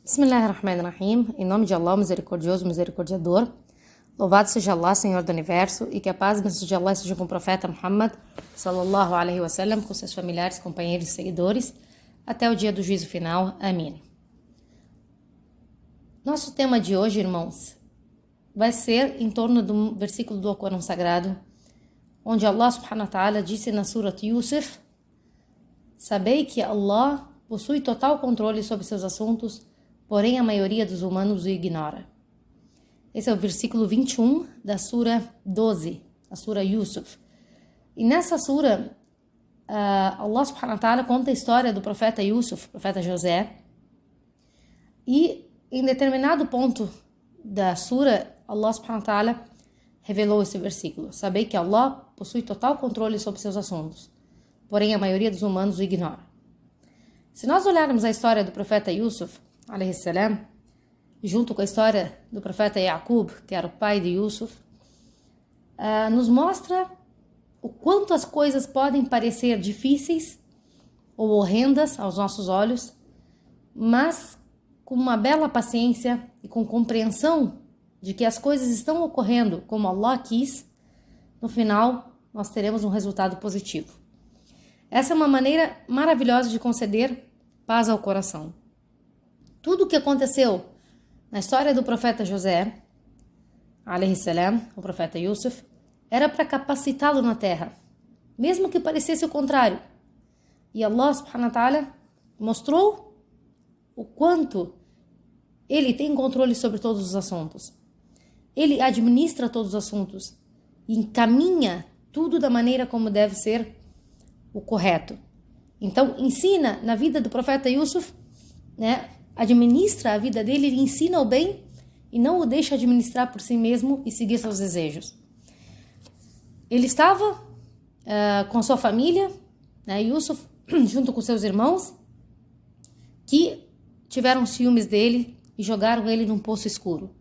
Bismillahirrahmanirrahim, em nome de Allah, misericordioso, misericordiador. Louvado seja Allah, Senhor do Universo, e que a paz e a bênção de Allah esteja com o profeta Muhammad, sallallahu alaihi wasallam, com seus familiares, companheiros e seguidores, até o dia do juízo final. Amém. Nosso tema de hoje, irmãos, vai ser em torno do versículo do Alcorão Sagrado, onde Allah subhanahu wa ta'ala disse na Surat Yusuf: sabei que Allah possui total controle sobre seus assuntos, porém a maioria dos humanos o ignora. Esse é o versículo 21 da Sura 12, a Sura Yusuf. E nessa Sura, Allah subhanahu wa ta'ala conta a história do profeta Yusuf, profeta José, e em determinado ponto da Sura, Allah subhanahu wa ta'ala revelou esse versículo: sabei que Allah possui total controle sobre seus assuntos, porém a maioria dos humanos o ignora. Se nós olharmos a história do profeta Yusuf, alayhi salam, junto com a história do profeta Yaqub, que era o pai de Yusuf, nos mostra o quanto as coisas podem parecer difíceis ou horrendas aos nossos olhos, mas com uma bela paciência e com compreensão de que as coisas estão ocorrendo como Allah quis, no final nós teremos um resultado positivo. Essa é uma maneira maravilhosa de conceder paz ao coração. Tudo o que aconteceu na história do profeta José, alayhi salam, o profeta Yusuf, era para capacitá-lo na terra, mesmo que parecesse o contrário. E Allah subhanahu wa ta'ala mostrou o quanto ele tem controle sobre todos os assuntos. Ele administra todos os assuntos e encaminha tudo da maneira como deve ser o correto. Então, ensina na vida do profeta Yusuf, administra a vida dele, ele ensina o bem e não o deixa administrar por si mesmo e seguir seus desejos. Ele estava com sua família, Yusuf, junto com seus irmãos, que tiveram ciúmes dele e jogaram ele num poço escuro.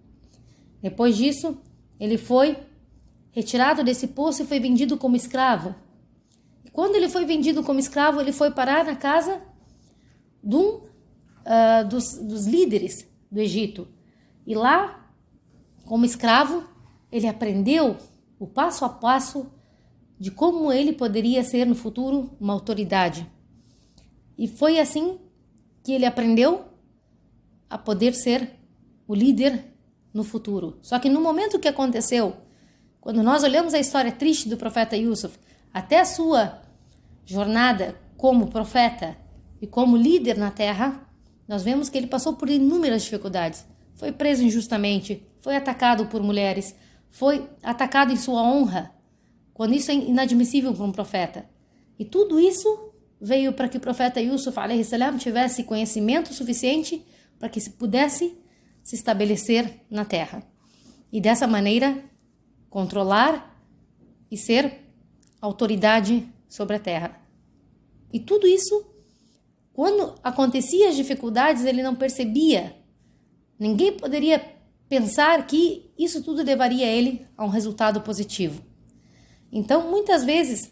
Depois disso, ele foi retirado desse poço e foi vendido como escravo. E quando ele foi vendido como escravo, ele foi parar na casa de um dos líderes do Egito. E lá, como escravo, ele aprendeu o passo a passo de como ele poderia ser no futuro uma autoridade. E foi assim que ele aprendeu a poder ser o líder no futuro. Só que no momento que aconteceu, quando nós olhamos a história triste do profeta Yusuf, até a sua jornada como profeta e como líder na terra, nós vemos que ele passou por inúmeras dificuldades. Foi preso injustamente, foi atacado por mulheres, foi atacado em sua honra, quando isso é inadmissível para um profeta. E tudo isso veio para que o profeta Yusuf, alayhi salam, tivesse conhecimento suficiente para que pudesse se estabelecer na terra. E dessa maneira, controlar e ser autoridade sobre a terra. E tudo isso, quando acontecia as dificuldades, ele não percebia. Ninguém poderia pensar que isso tudo levaria ele a um resultado positivo. Então, muitas vezes,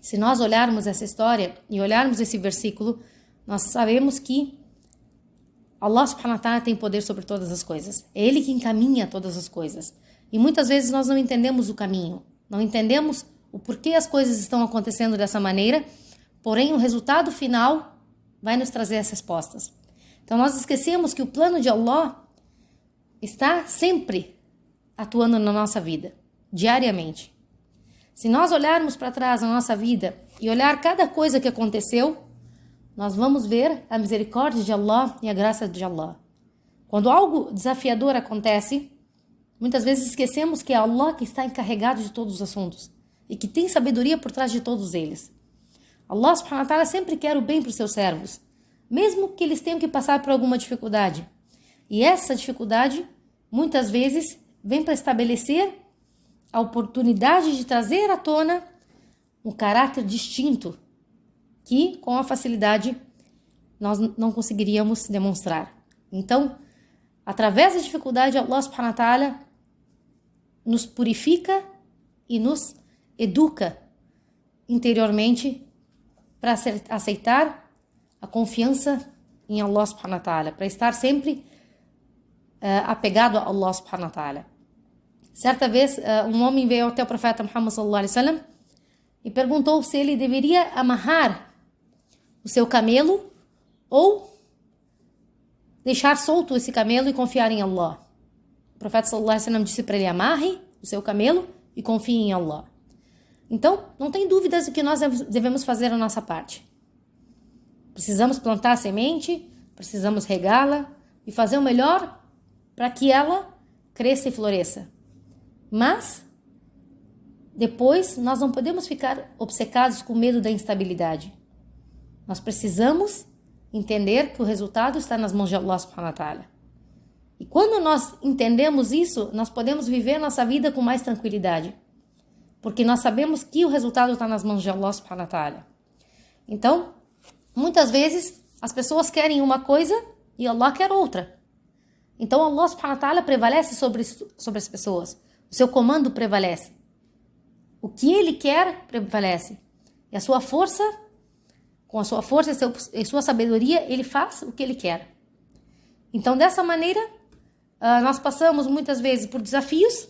se nós olharmos essa história e olharmos esse versículo, nós sabemos que Allah subhanahu wa ta'ala tem poder sobre todas as coisas. É Ele que encaminha todas as coisas. E muitas vezes nós não entendemos o caminho, não entendemos o porquê as coisas estão acontecendo dessa maneira, porém o resultado final vai nos trazer as respostas. Então nós esquecemos que o plano de Allah está sempre atuando na nossa vida, diariamente. Se nós olharmos para trás na nossa vida e olhar cada coisa que aconteceu, nós vamos ver a misericórdia de Allah e a graça de Allah. Quando algo desafiador acontece, muitas vezes esquecemos que é Allah que está encarregado de todos os assuntos e que tem sabedoria por trás de todos eles. Allah subhanahu wa ta'ala sempre quer o bem para os seus servos, mesmo que eles tenham que passar por alguma dificuldade. E essa dificuldade, muitas vezes, vem para estabelecer a oportunidade de trazer à tona um caráter distinto que, com a facilidade, nós não conseguiríamos demonstrar. Então, através da dificuldade, Allah subhanahu wa ta'ala nos purifica e nos educa interiormente para aceitar a confiança em Allah subhanahu wa ta'ala, para estar sempre apegado a Allah subhanahu wa ta'ala. Certa vez, um homem veio até o profeta Muhammad sallallahu alaihi wasallam e perguntou se ele deveria amarrar o seu camelo ou deixar solto esse camelo e confiar em Allah. O profeta sallallahu alaihi wasallam disse para ele: amarre o seu camelo e confie em Allah. Então, não tem dúvidas de que nós devemos fazer a nossa parte. Precisamos plantar a semente, precisamos regá-la e fazer o melhor para que ela cresça e floresça. Mas, depois, nós não podemos ficar obcecados com medo da instabilidade. Nós precisamos entender que o resultado está nas mãos de Allah subhanahu wa ta'ala. E quando nós entendemos isso, nós podemos viver nossa vida com mais tranquilidade. Porque nós sabemos que o resultado está nas mãos de Allah subhanahu wa ta'ala. Então, muitas vezes, as pessoas querem uma coisa e Allah quer outra. Então, Allah subhanahu wa ta'ala prevalece sobre as pessoas. O seu comando prevalece. O que Ele quer prevalece. E a sua força, com a sua força e sua sabedoria, Ele faz o que Ele quer. Então, dessa maneira, nós passamos muitas vezes por desafios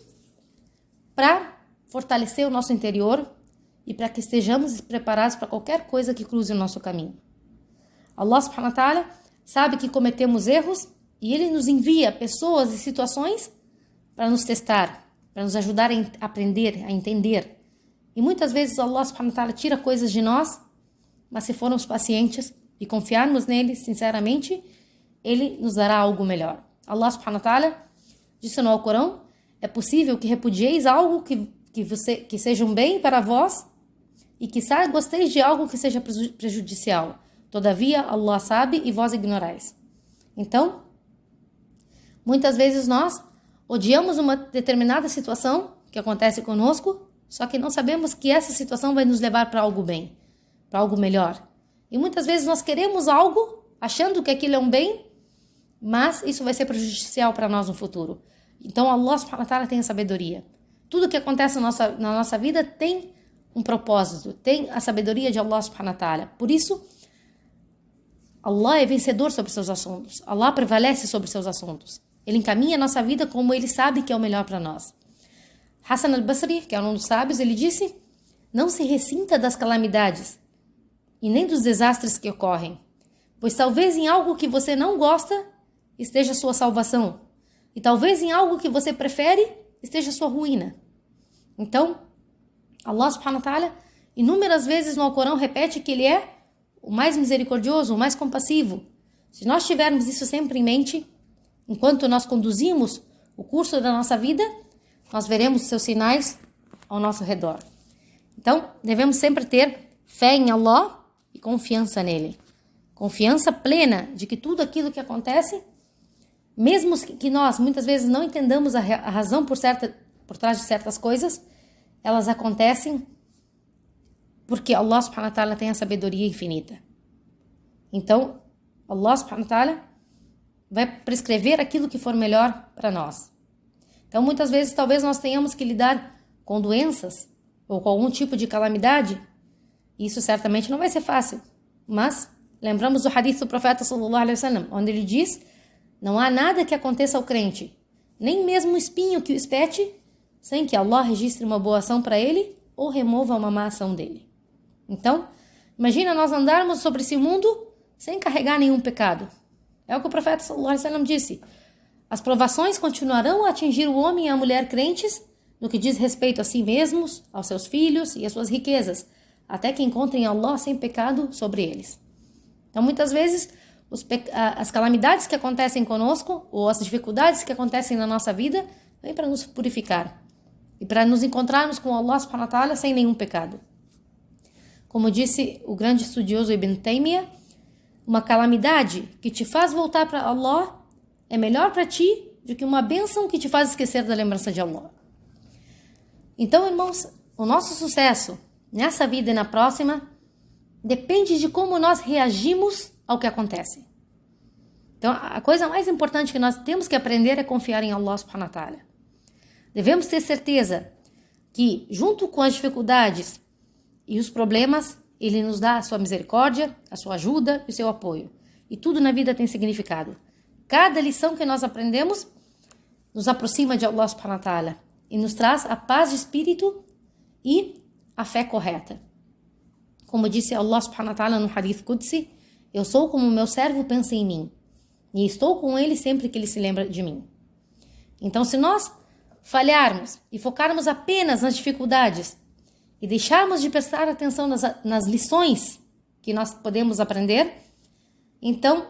para fortalecer o nosso interior e para que estejamos preparados para qualquer coisa que cruze o nosso caminho. Allah subhanahu wa ta'ala sabe que cometemos erros e Ele nos envia pessoas e situações para nos testar, para nos ajudar a aprender, a entender. E muitas vezes Allah subhanahu wa ta'ala tira coisas de nós, mas se formos pacientes e confiarmos nele sinceramente, Ele nos dará algo melhor. Allah subhanahu wa ta'ala disse no Alcorão: é possível que repudieis algo que seja um bem para vós e que gosteis de algo que seja prejudicial. Todavia, Allah sabe e vós ignorais. Então, muitas vezes nós odiamos uma determinada situação que acontece conosco, só que não sabemos que essa situação vai nos levar para algo bem, para algo melhor. E muitas vezes nós queremos algo achando que aquilo é um bem, mas isso vai ser prejudicial para nós no futuro. Então, Allah subhanahu wa ta'ala tem a sabedoria. Tudo que acontece na nossa vida tem um propósito, tem a sabedoria de Allah subhanahu wa ta'ala. Por isso, Allah é vencedor sobre seus assuntos. Allah prevalece sobre seus assuntos. Ele encaminha a nossa vida como Ele sabe que é o melhor para nós. Hassan al-Basri, que é um dos sábios, ele disse: não se ressinta das calamidades e nem dos desastres que ocorrem, pois talvez em algo que você não gosta esteja a sua salvação, e talvez em algo que você prefere esteja a sua ruína. Então, Allah subhanahu wa ta'ala inúmeras vezes no Alcorão repete que Ele é o mais misericordioso, o mais compassivo. Se nós tivermos isso sempre em mente, enquanto nós conduzimos o curso da nossa vida, nós veremos seus sinais ao nosso redor. Então, devemos sempre ter fé em Allah e confiança nele. Confiança plena de que tudo aquilo que acontece, mesmo que nós muitas vezes não entendamos a razão por trás de certas coisas, elas acontecem porque Allah subhanahu wa ta'ala tem a sabedoria infinita. Então, Allah subhanahu wa ta'ala vai prescrever aquilo que for melhor para nós. Então, muitas vezes, talvez nós tenhamos que lidar com doenças ou com algum tipo de calamidade. Isso certamente não vai ser fácil. Mas, lembramos do hadith do profeta sallallahu alaihi wasallam, onde ele diz: não há nada que aconteça ao crente, nem mesmo um espinho que o espete, sem que Allah registre uma boa ação para ele ou remova uma má ação dele. Então, imagina nós andarmos sobre esse mundo sem carregar nenhum pecado. É o que o profeta sallallahu alaihi wasallam disse: as provações continuarão a atingir o homem e a mulher crentes no que diz respeito a si mesmos, aos seus filhos e às suas riquezas, até que encontrem Allah sem pecado sobre eles. Então, muitas vezes, as calamidades que acontecem conosco, ou as dificuldades que acontecem na nossa vida, vêm para nos purificar e para nos encontrarmos com Allah subhanahu wa ta'ala sem nenhum pecado. Como disse o grande estudioso Ibn Taymiyyah, uma calamidade que te faz voltar para Allah é melhor para ti do que uma bênção que te faz esquecer da lembrança de Allah. Então, irmãos, o nosso sucesso nessa vida e na próxima depende de como nós reagimos ao que acontece. Então, a coisa mais importante que nós temos que aprender é confiar em Allah subhanahu wa ta'ala. Devemos ter certeza que, junto com as dificuldades e os problemas, Ele nos dá a sua misericórdia, a sua ajuda e o seu apoio. e tudo na vida tem significado. Cada lição que nós aprendemos nos aproxima de Allah subhanahu wa ta'ala e nos traz a paz de espírito e a fé correta. Como disse Allah subhanahu wa ta'ala no Hadith Qudsi, eu sou como meu servo pensa em mim, e estou com ele sempre que ele se lembra de mim. Então, se nós falharmos e focarmos apenas nas dificuldades e deixarmos de prestar atenção nas lições que nós podemos aprender, então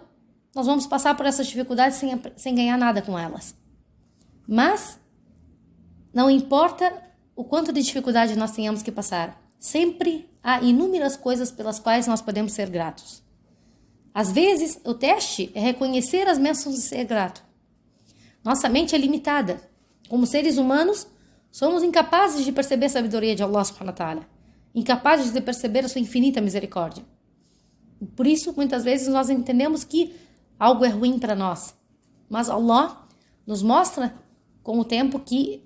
nós vamos passar por essas dificuldades sem ganhar nada com elas. Mas não importa o quanto de dificuldade nós tenhamos que passar, sempre há inúmeras coisas pelas quais nós podemos ser gratos. Às vezes, o teste é reconhecer as bênçãos de ser grato. Nossa mente é limitada. Como seres humanos, somos incapazes de perceber a sabedoria de Allah subhanahu wa ta'ala, incapazes de perceber a sua infinita misericórdia. Por isso, muitas vezes, nós entendemos que algo é ruim para nós. Mas Allah nos mostra com o tempo que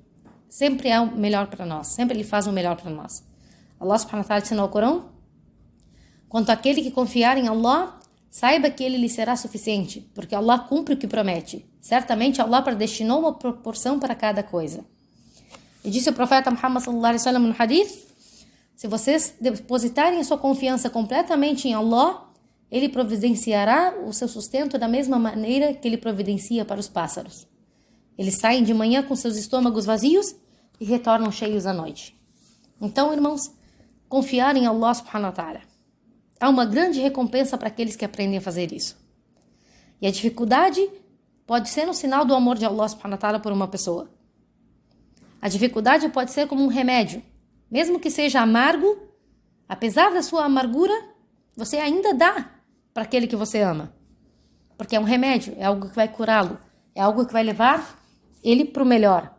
sempre é o melhor para nós, sempre Ele faz o melhor para nós. Allah subhanahu wa ta'ala disse no Corão: quanto àquele que confiar em Allah, saiba que Ele lhe será suficiente, porque Allah cumpre o que promete. Certamente Allah predestinou uma proporção para cada coisa. E disse o profeta Muhammad sallallahu alaihi wasallam no hadith: se vocês depositarem a sua confiança completamente em Allah, Ele providenciará o seu sustento da mesma maneira que Ele providencia para os pássaros. Eles saem de manhã com seus estômagos vazios e retornam cheios à noite. Então, irmãos, confiar em Allah subhanahu wa ta'ala. Há uma grande recompensa para aqueles que aprendem a fazer isso. E a dificuldade pode ser um sinal do amor de Allah subhanahu wa ta'ala por uma pessoa. A dificuldade pode ser como um remédio. Mesmo que seja amargo, apesar da sua amargura, você ainda dá para aquele que você ama. Porque é um remédio, é algo que vai curá-lo, é algo que vai levar ele para o melhor.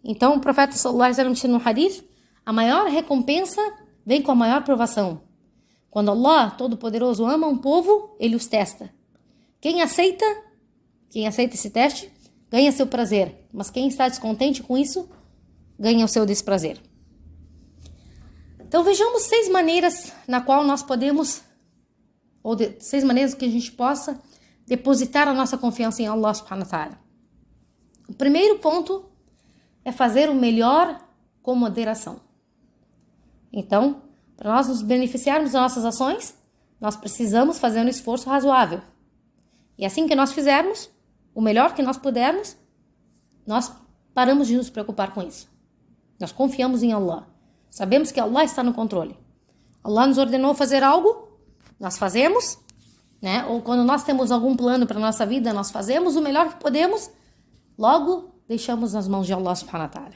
Então o profeta sallallahu alaihi wasallam disse no hadith: a maior recompensa vem com a maior provação. Quando Allah, Todo-Poderoso, ama um povo, Ele os testa. Quem aceita esse teste, ganha seu prazer. Mas quem está descontente com isso, ganha o seu desprazer. Então vejamos 6 maneiras na qual nós podemos, 6 maneiras que a gente possa depositar a nossa confiança em Allah subhanahu wa ta'ala. O primeiro ponto é fazer o melhor com moderação. Então, para nós nos beneficiarmos das nossas ações, nós precisamos fazer um esforço razoável. E assim que nós fizermos o melhor que nós pudermos, nós paramos de nos preocupar com isso. Nós confiamos em Allah. Sabemos que Allah está no controle. Allah nos ordenou fazer algo, nós fazemos, né? Ou quando nós temos algum plano para a nossa vida, nós fazemos o melhor que podemos, logo deixamos nas mãos de Allah subhanahu wa ta'ala.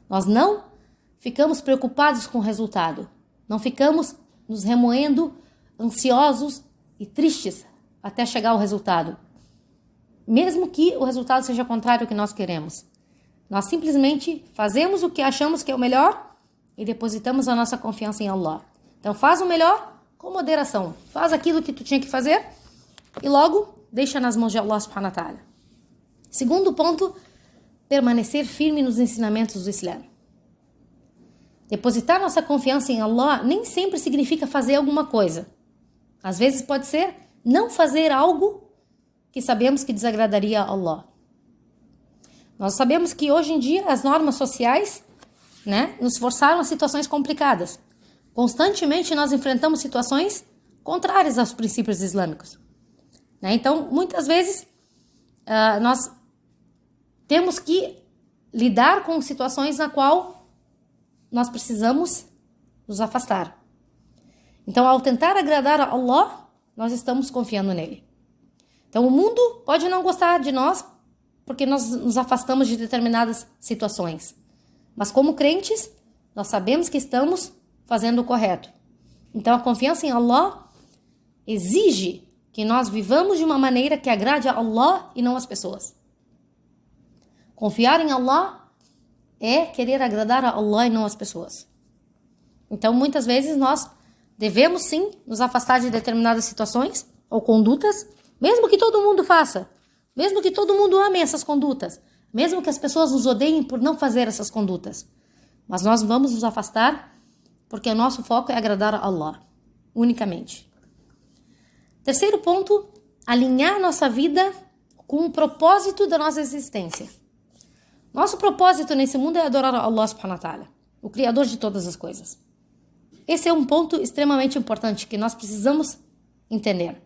Nós não ficamos preocupados com o resultado. Não ficamos nos remoendo, ansiosos e tristes até chegar ao resultado. Mesmo que o resultado seja contrário ao que nós queremos. Nós simplesmente fazemos o que achamos que é o melhor e depositamos a nossa confiança em Allah. Então faz o melhor com moderação. Faz aquilo que tu tinha que fazer e logo deixa nas mãos de Allah subhanahu wa ta'ala. Segundo ponto, permanecer firme nos ensinamentos do Islã. Depositar nossa confiança em Allah nem sempre significa fazer alguma coisa. Às vezes pode ser não fazer algo que sabemos que desagradaria a Allah. Nós sabemos que hoje em dia as normas sociais, nos forçaram a situações complicadas. Constantemente nós enfrentamos situações contrárias aos princípios islâmicos. Então, muitas vezes, nós temos que lidar com situações na qual nós precisamos nos afastar. Então, ao tentar agradar a Allah, nós estamos confiando nele. Então, o mundo pode não gostar de nós porque nós nos afastamos de determinadas situações. Mas como crentes, nós sabemos que estamos fazendo o correto. Então, a confiança em Allah exige que nós vivamos de uma maneira que agrade a Allah e não as pessoas. Confiar em Allah é querer agradar a Allah e não as pessoas. Então, muitas vezes, nós devemos sim nos afastar de determinadas situações ou condutas, mesmo que todo mundo faça, mesmo que todo mundo ame essas condutas, mesmo que as pessoas nos odeiem por não fazer essas condutas. Mas nós vamos nos afastar porque o nosso foco é agradar a Allah, unicamente. Terceiro ponto, alinhar nossa vida com o propósito da nossa existência. Nosso propósito nesse mundo é adorar a Allah subhanahu wa ta'ala, o Criador de todas as coisas. Esse é um ponto extremamente importante que nós precisamos entender.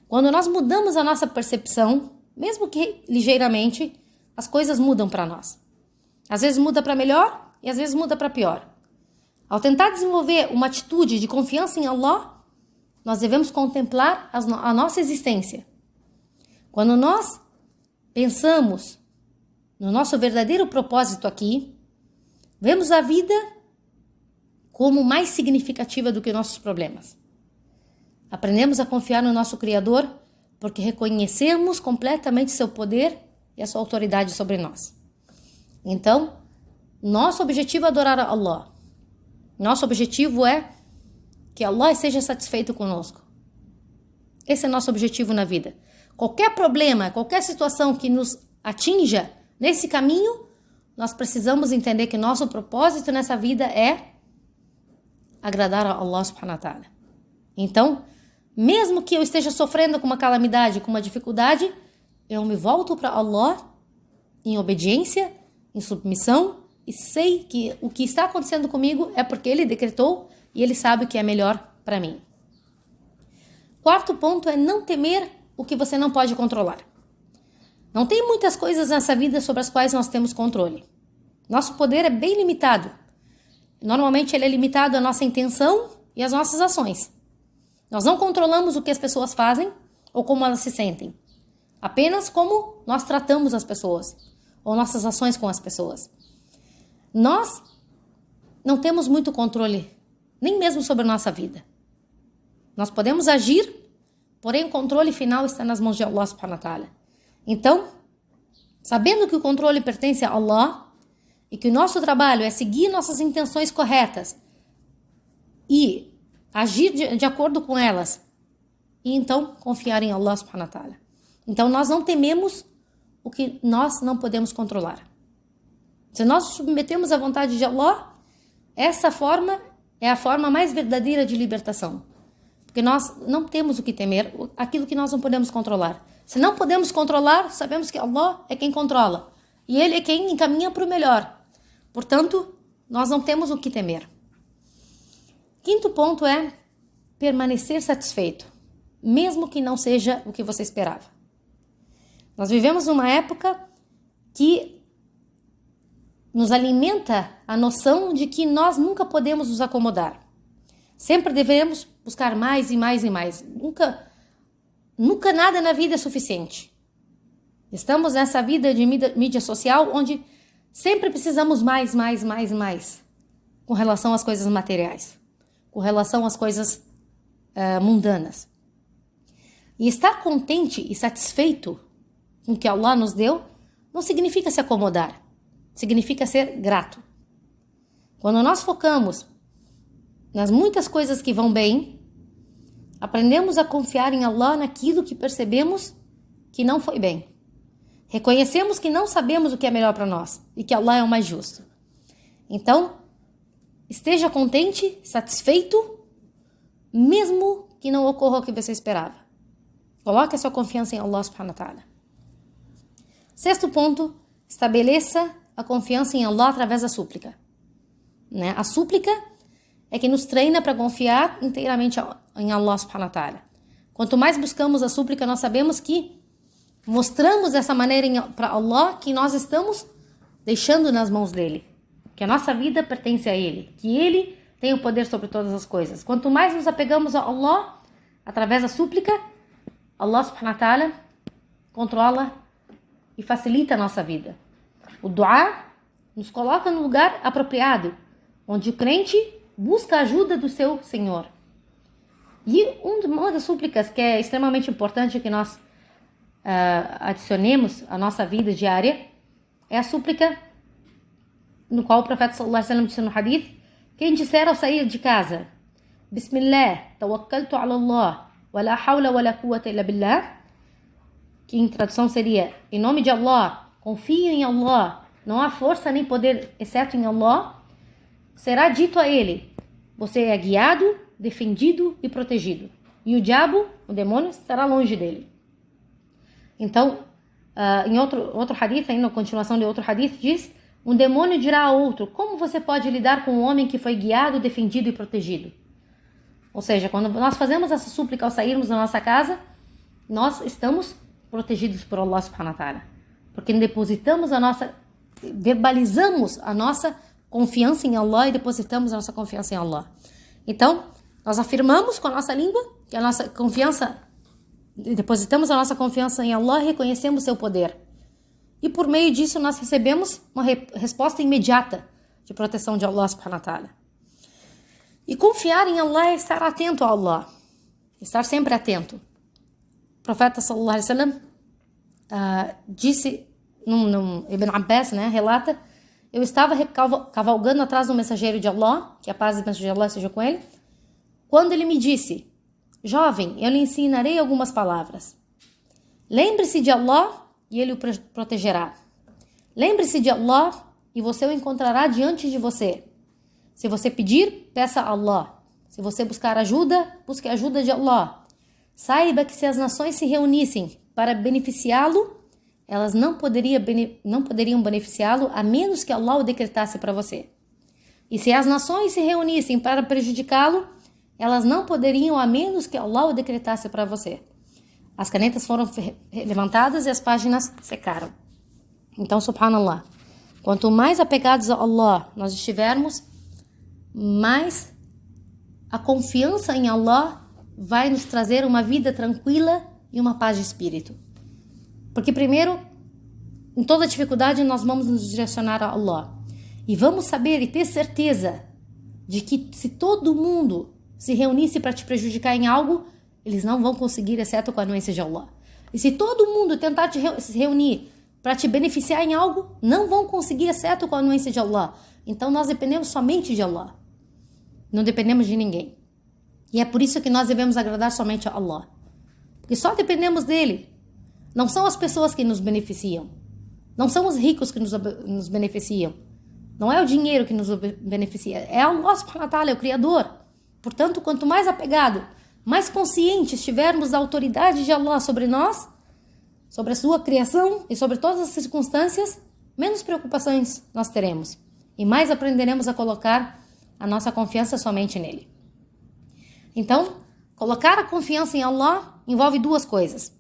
Quando nós mudamos a nossa percepção, mesmo que ligeiramente, as coisas mudam para nós. Às vezes muda para melhor e às vezes muda para pior. Ao tentar desenvolver uma atitude de confiança em Allah, nós devemos contemplar a nossa existência. Quando nós pensamos no nosso verdadeiro propósito aqui, vemos a vida como mais significativa do que nossos problemas. Aprendemos a confiar no nosso Criador porque reconhecemos completamente seu poder e a sua autoridade sobre nós. Então, nosso objetivo é adorar a Allah. Nosso objetivo é que Allah esteja satisfeito conosco. Esse é nosso objetivo na vida. Qualquer problema, qualquer situação que nos atinja nesse caminho, nós precisamos entender que nosso propósito nessa vida é agradar a Allah subhanahu wa ta'ala. Então, mesmo que eu esteja sofrendo com uma calamidade, com uma dificuldade, eu me volto para Allah em obediência, em submissão, e sei que o que está acontecendo comigo é porque Ele decretou e Ele sabe o que é melhor para mim. Quarto ponto é não temer o que você não pode controlar. Não tem muitas coisas nessa vida sobre as quais nós temos controle. Nosso poder é bem limitado. Normalmente ele é limitado à nossa intenção e às nossas ações. Nós não controlamos o que as pessoas fazem ou como elas se sentem. Apenas como nós tratamos as pessoas ou nossas ações com as pessoas. Nós não temos muito controle, nem mesmo sobre a nossa vida. Nós podemos agir, porém o controle final está nas mãos de Allah subhanahu wa ta'ala. Então, sabendo que o controle pertence a Allah e que o nosso trabalho é seguir nossas intenções corretas e agir de acordo com elas, e então confiar em Allah subhanahu wa ta'ala. Então nós não tememos o que nós não podemos controlar. Se nós nos submetemos à vontade de Allah, essa forma é a forma mais verdadeira de libertação. Porque nós não temos o que temer, aquilo que nós não podemos controlar. Se não podemos controlar, sabemos que Allah é quem controla. E Ele é quem encaminha para o melhor. Portanto, nós não temos o que temer. Quinto ponto é permanecer satisfeito, mesmo que não seja o que você esperava. Nós vivemos numa época que nos alimenta a noção de que nós nunca podemos nos acomodar. Sempre devemos buscar mais e mais e mais. Nunca nada na vida é suficiente. Estamos nessa vida de mídia social onde sempre precisamos mais com relação às coisas materiais, com relação às coisas mundanas. E estar contente e satisfeito com o que Allah nos deu não significa se acomodar, significa ser grato. Quando nós focamos nas muitas coisas que vão bem, aprendemos a confiar em Allah naquilo que percebemos que não foi bem. Reconhecemos que não sabemos o que é melhor para nós e que Allah é o mais justo. Então, esteja contente, satisfeito, mesmo que não ocorra o que você esperava. Coloque a sua confiança em Allah subhanahu wa ta'ala. Sexto ponto, estabeleça a confiança em Allah através da súplica. A súplica é que nos treina para confiar inteiramente em Allah subhanahu wa ta'ala. Quanto mais buscamos a súplica, nós sabemos que mostramos dessa maneira para Allah que nós estamos deixando nas mãos dele, que a nossa vida pertence a ele, que ele tem o poder sobre todas as coisas. Quanto mais nos apegamos a Allah, através da súplica, Allah subhanahu wa ta'ala controla e facilita a nossa vida. O duá nos coloca no lugar apropriado, onde o crente busca a ajuda do seu Senhor. E uma das súplicas que é extremamente importante que nós adicionemos à nossa vida diária é a súplica no qual o profeta sallallahu alaihi wasallam disse no hadith: quem disser ao sair de casa, Bismillah, tawakkaltu ala Allah, wa la hawla wa la quwwata illa billah, que em tradução seria: em nome de Allah, confio em Allah, não há força nem poder exceto em Allah, será dito a ele: você é guiado, defendido e protegido. e o diabo, o demônio, estará longe dele. Então, em outro hadith, ainda na continuação de outro hadith, diz: um demônio dirá a outro: como você pode lidar com um homem que foi guiado, defendido e protegido? Ou seja, quando nós fazemos essa súplica ao sairmos da nossa casa, nós estamos protegidos por Allah subhanahu wa ta'ala. Porque verbalizamos a nossa confiança em Allah e depositamos a nossa confiança em Allah. Então, nós afirmamos com a nossa língua que a nossa confiança, depositamos a nossa confiança em Allah e reconhecemos seu poder. E por meio disso nós recebemos uma resposta imediata de proteção de Allah subhanahu wa ta'ala. E confiar em Allah é estar atento a Allah, estar sempre atento. O profeta sallallahu alaihi wasallam disse, Ibn Abbas, relata: eu estava cavalgando atrás do mensageiro de Allah, que a paz e a bênção de Allah seja com ele, quando ele me disse: jovem, eu lhe ensinarei algumas palavras. Lembre-se de Allah e ele o protegerá. Lembre-se de Allah e você o encontrará diante de você. Se você pedir, peça a Allah. Se você buscar ajuda, busque a ajuda de Allah. Saiba que se as nações se reunissem para beneficiá-lo, elas não poderiam beneficiá-lo a menos que Allah o decretasse para você. E se as nações se reunissem para prejudicá-lo, elas não poderiam a menos que Allah o decretasse para você. As canetas foram levantadas e as páginas secaram. Então, subhanallah, quanto mais apegados a Allah nós estivermos, mais a confiança em Allah vai nos trazer uma vida tranquila e uma paz de espírito. Porque primeiro, em toda dificuldade, nós vamos nos direcionar a Allah. E vamos saber e ter certeza de que se todo mundo se reunisse para te prejudicar em algo, eles não vão conseguir, exceto com a anuência de Allah. E se todo mundo tentar se reunir para te beneficiar em algo, não vão conseguir, exceto com a anuência de Allah. Então nós dependemos somente de Allah. Não dependemos de ninguém. E é por isso que nós devemos agradar somente a Allah. Porque só dependemos dele. Não são as pessoas que nos beneficiam. Não são os ricos que nos beneficiam. Não é o dinheiro que nos beneficia. É Allah subhanahu wa ta'ala, é o Criador. Portanto, quanto mais apegado, mais consciente estivermos da autoridade de Allah sobre nós, sobre a sua criação e sobre todas as circunstâncias, menos preocupações nós teremos. E mais aprenderemos a colocar a nossa confiança somente nele. Então, colocar a confiança em Allah envolve duas coisas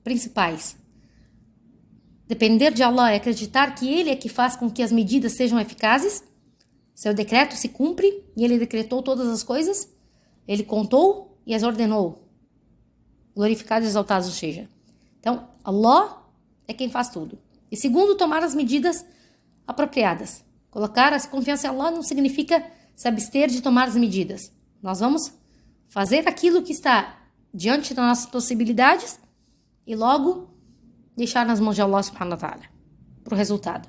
principais. Depender de Allah é acreditar que Ele é que faz com que as medidas sejam eficazes. Seu decreto se cumpre e Ele decretou todas as coisas. Ele contou e as ordenou. Glorificado e exaltado seja. Então, Allah é quem faz tudo. E segundo, tomar as medidas apropriadas. Colocar a confiança em Allah não significa se abster de tomar as medidas. Nós vamos fazer aquilo que está diante das nossas possibilidades e logo deixar nas mãos de Allah subhanahu wa ta'ala para o resultado.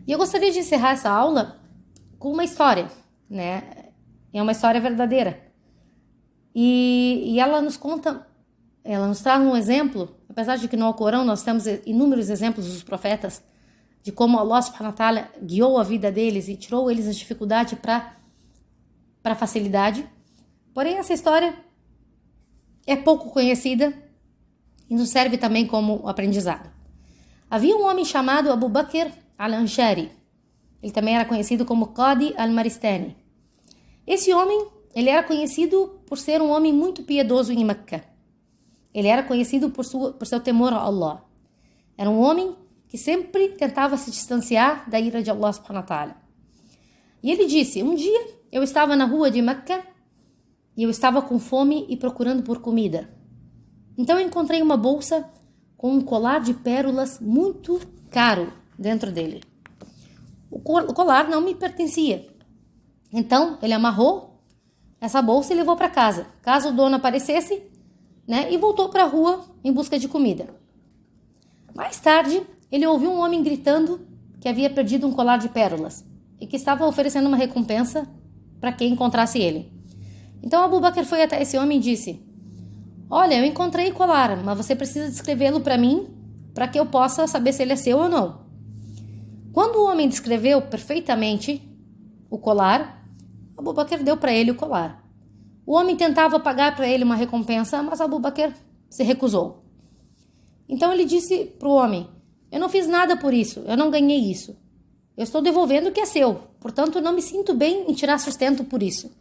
E eu gostaria de encerrar essa aula com uma história, É uma história verdadeira. E ela nos conta, ela nos traz um exemplo, apesar de que no Alcorão nós temos inúmeros exemplos dos profetas, de como Allah subhanahu wa ta'ala guiou a vida deles e tirou eles da dificuldade para facilidade. Porém, essa história é pouco conhecida e nos serve também como aprendizado. Havia um homem chamado Abu Bakr al-Anshari. Ele também era conhecido como Qadi al-Maristani. Esse homem, ele era conhecido por ser um homem muito piedoso em Meca. Ele era conhecido por seu temor a Allah. Era um homem que sempre tentava se distanciar da ira de Allah subhanahu wa ta'ala. E ele disse: um dia eu estava na rua de Meca e eu estava com fome e procurando por comida. Então eu encontrei uma bolsa com um colar de pérolas muito caro dentro dele. O colar não me pertencia. Então ele amarrou essa bolsa e levou para casa, caso o dono aparecesse, e voltou para a rua em busca de comida. Mais tarde, ele ouviu um homem gritando que havia perdido um colar de pérolas e que estava oferecendo uma recompensa para quem encontrasse ele. Então Abu Bakr foi até esse homem e disse: olha, eu encontrei o colar, mas você precisa descrevê-lo para mim, para que eu possa saber se ele é seu ou não. Quando o homem descreveu perfeitamente o colar, Abu Bakr deu para ele o colar. O homem tentava pagar para ele uma recompensa, mas Abu Bakr se recusou. Então ele disse para o homem: eu não fiz nada por isso, eu não ganhei isso. Eu estou devolvendo o que é seu, portanto não me sinto bem em tirar sustento por isso.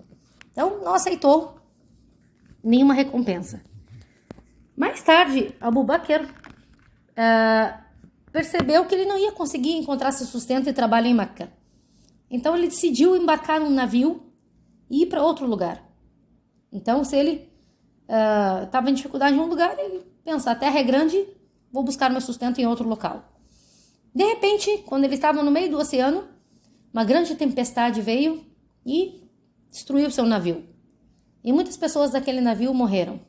Então não aceitou nenhuma recompensa. Mais tarde, Abu Bakr percebeu que ele não ia conseguir encontrar seu sustento e trabalho em Meca. Então ele decidiu embarcar num navio e ir para outro lugar. Então, se ele estava em dificuldade em um lugar, ele pensa: a terra é grande, vou buscar meu sustento em outro local. De repente, quando ele estava no meio do oceano, uma grande tempestade veio e destruiu seu navio. E muitas pessoas daquele navio morreram.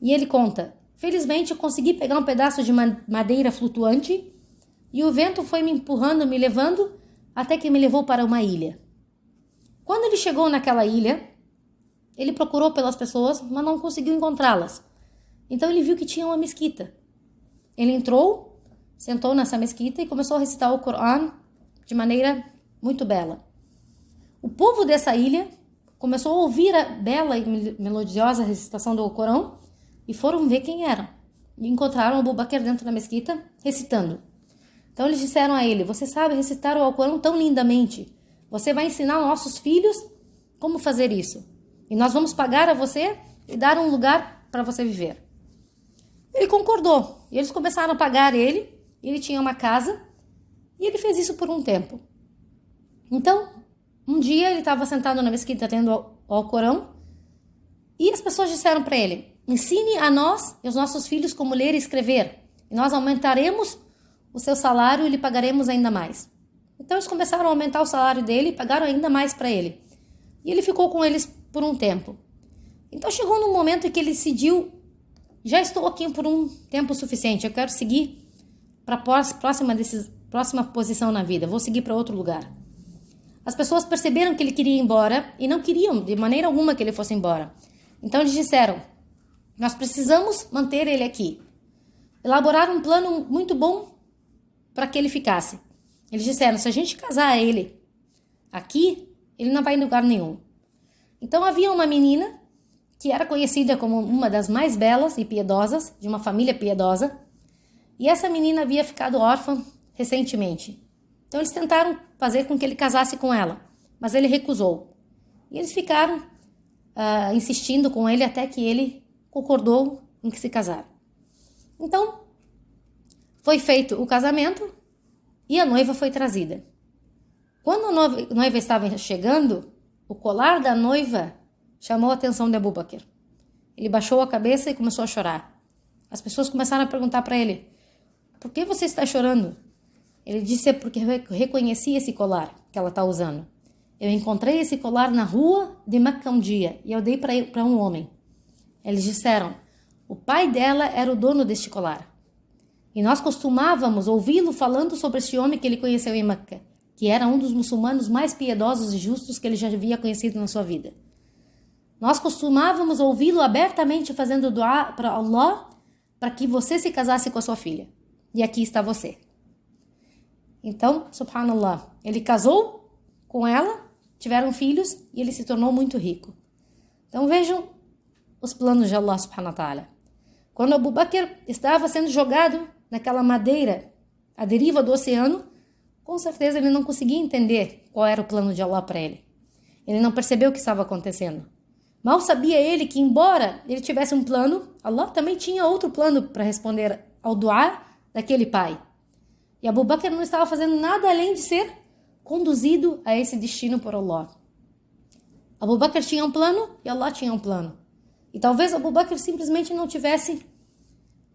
E ele conta: felizmente eu consegui pegar um pedaço de madeira flutuante e o vento foi me empurrando, me levando, até que me levou para uma ilha. Quando ele chegou naquela ilha, ele procurou pelas pessoas, mas não conseguiu encontrá-las. Então ele viu que tinha uma mesquita. Ele entrou, sentou nessa mesquita e começou a recitar o Corão de maneira muito bela. O povo dessa ilha começou a ouvir a bela e melodiosa recitação do Corão e foram ver quem era. E encontraram Abu Bakr dentro da mesquita recitando. Então eles disseram a ele: você sabe recitar o Alcorão tão lindamente. Você vai ensinar aos nossos filhos como fazer isso. E nós vamos pagar a você e dar um lugar para você viver. Ele concordou. E eles começaram a pagar ele. Ele tinha uma casa. E ele fez isso por um tempo. Então, um dia ele estava sentado na mesquita lendo o Alcorão. E as pessoas disseram para ele: ensine a nós e aos nossos filhos como ler e escrever. E nós aumentaremos o seu salário e lhe pagaremos ainda mais. Então eles começaram a aumentar o salário dele e pagaram ainda mais para ele. E ele ficou com eles por um tempo. Então chegou num momento em que ele decidiu: já estou aqui por um tempo suficiente, eu quero seguir para a próxima posição na vida, vou seguir para outro lugar. As pessoas perceberam que ele queria ir embora e não queriam de maneira alguma que ele fosse embora. Então eles disseram: nós precisamos manter ele aqui. Elaboraram um plano muito bom para que ele ficasse. Eles disseram: se a gente casar ele aqui, ele não vai em lugar nenhum. Então havia uma menina que era conhecida como uma das mais belas e piedosas, de uma família piedosa, e essa menina havia ficado órfã recentemente. Então eles tentaram fazer com que ele casasse com ela, mas ele recusou. E eles ficaram insistindo com ele até que ele concordou em que se casar. Então foi feito o casamento e a noiva foi trazida. Quando a noiva estava chegando, o colar da noiva chamou a atenção de Abu Bakr. Ele baixou a cabeça e começou a chorar. As pessoas começaram a perguntar para ele: por que você está chorando? Ele disse: é porque eu reconheci esse colar que ela está usando. Eu encontrei esse colar na rua de Meca um dia e eu dei para um homem. Eles disseram: o pai dela era o dono deste colar. E nós costumávamos ouvi-lo falando sobre este homem que ele conheceu em Meca, que era um dos muçulmanos mais piedosos e justos que ele já havia conhecido na sua vida. Nós costumávamos ouvi-lo abertamente fazendo dua para Allah para que você se casasse com a sua filha. E aqui está você. Então, subhanallah, ele casou com ela, tiveram filhos e ele se tornou muito rico. Então vejam os planos de Allah subhanahu wa ta'ala. Quando Abu Bakr estava sendo jogado naquela madeira à deriva do oceano, com certeza ele não conseguia entender qual era o plano de Allah para ele. Ele não percebeu o que estava acontecendo. Mal sabia ele que, embora ele tivesse um plano, Allah também tinha outro plano para responder ao dua daquele pai. E Abu Bakr não estava fazendo nada além de ser conduzido a esse destino por Allah. Abu Bakr tinha um plano e Allah tinha um plano. E talvez Abu Bakr simplesmente não tivesse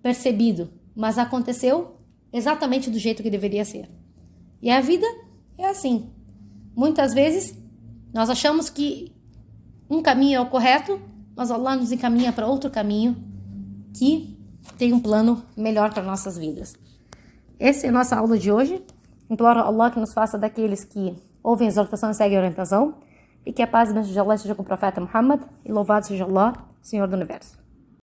percebido, mas aconteceu exatamente do jeito que deveria ser. E a vida é assim. Muitas vezes nós achamos que um caminho é o correto, mas Allah nos encaminha para outro caminho que tem um plano melhor para nossas vidas. Essa é a nossa aula de hoje. Imploro a Allah que nos faça daqueles que ouvem a exortação e seguem a orientação, e que a paz e bênção de Allah seja com o profeta Muhammad, e louvado seja Allah, Senhor do Universo.